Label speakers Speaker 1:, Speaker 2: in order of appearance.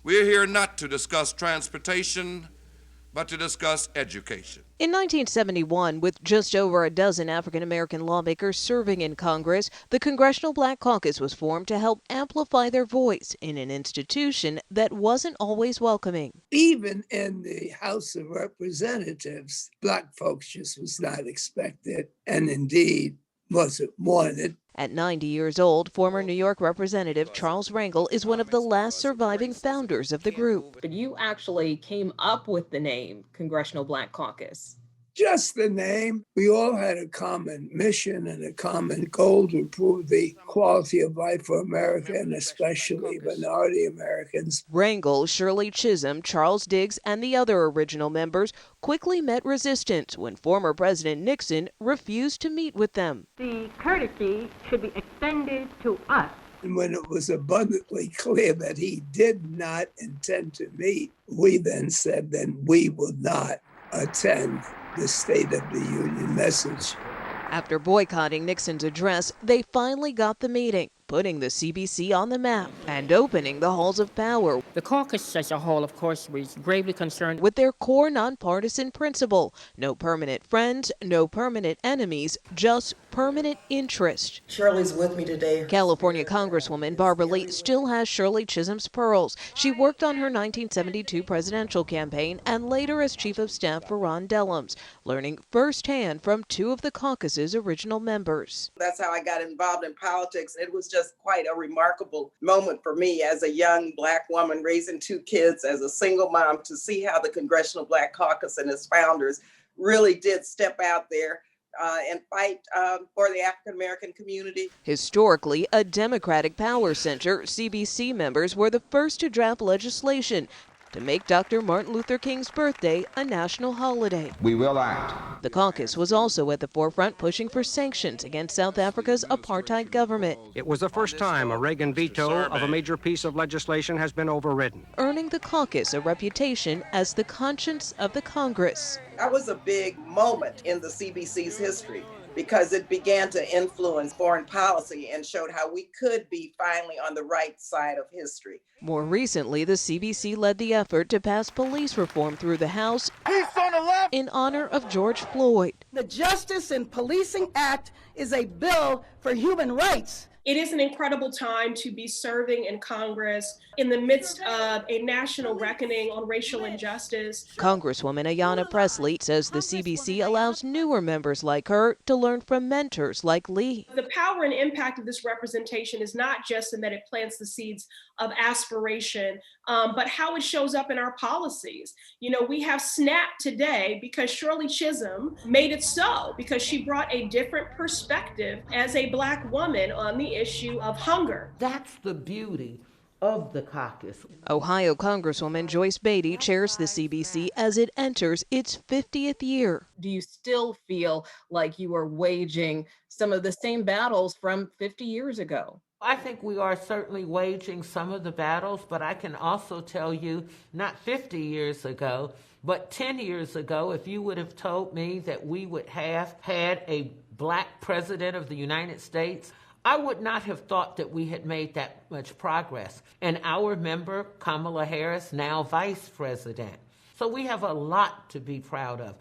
Speaker 1: We're here not to discuss transportation, but to discuss education.
Speaker 2: In 1971, with just over a dozen African-American lawmakers serving in Congress, the Congressional Black Caucus was formed to help amplify their voice in an institution that wasn't always welcoming.
Speaker 3: Even in the House of Representatives, Black folks just was not expected, and indeed wasn't wanted.
Speaker 2: At 90 years old, former New York Representative Charles Rangel is one of the last surviving founders of the group.
Speaker 4: But you actually came up with the name Congressional Black Caucus.
Speaker 3: Just the name. We all had a common mission and a common goal to improve the quality of life for America, and especially minority Americans.
Speaker 2: Rangel, Shirley Chisholm, Charles Diggs, and the other original members quickly met resistance when former President Nixon refused to meet with them.
Speaker 5: The courtesy should be extended to us.
Speaker 3: And when it was abundantly clear that he did not intend to meet, we then said, then we will not attend the State of the Union message.
Speaker 2: After boycotting Nixon's address, they finally got the meeting, putting the CBC on the map and opening the halls of power.
Speaker 6: The caucus as a whole, of course, was gravely concerned
Speaker 2: with their core nonpartisan principle: no permanent friends, no permanent enemies, just permanent interest.
Speaker 7: Shirley's with me today.
Speaker 2: California Congresswoman Barbara Lee still has Shirley Chisholm's pearls. She worked on her 1972 presidential campaign and later as chief of staff for Ron Dellums, learning firsthand from two of the caucus's original members.
Speaker 7: That's how I got involved in politics. It was just quite a remarkable moment for me as a young Black woman raising two kids as a single mom to see how the Congressional Black Caucus and its founders really did step out there and fight for the African-American community.
Speaker 2: Historically a Democratic power center, CBC members were the first to draft legislation to make Dr. Martin Luther King's birthday a national holiday.
Speaker 8: We will act.
Speaker 2: The caucus was also at the forefront pushing for sanctions against South Africa's apartheid government.
Speaker 9: It was the first time a Reagan veto of a major piece of legislation has been overridden,
Speaker 2: earning the caucus a reputation as the conscience of the Congress.
Speaker 7: That was a big moment in the CBC's history, because it began to influence foreign policy and showed how we could be finally on the right side of history.
Speaker 2: More recently, the CBC led the effort to pass police reform through the House in honor of George Floyd.
Speaker 10: The Justice in Policing Act is a bill for human rights.
Speaker 11: It is an incredible time to be serving in Congress in the midst of a national reckoning on racial injustice.
Speaker 2: Congresswoman Ayanna Pressley says the CBC allows newer members like her to learn from mentors like Lee.
Speaker 11: The power and impact of this representation is not just in that it plants the seeds of aspiration, but how it shows up in our policies. You know, we have SNAP today because Shirley Chisholm made it so, because she brought a different perspective as a Black woman on the issue of hunger.
Speaker 12: That's the beauty of the caucus.
Speaker 2: Ohio Congresswoman Joyce Beatty chairs the CBC as it enters its 50th year.
Speaker 4: Do you still feel like you are waging some of the same battles from 50 years ago?
Speaker 12: I think we are certainly waging some of the battles, but I can also tell you, not 50 years ago, but 10 years ago, if you would have told me that we would have had a Black president of the United States, I would not have thought that we had made that much progress. And our member, Kamala Harris, now vice president. So we have a lot to be proud of.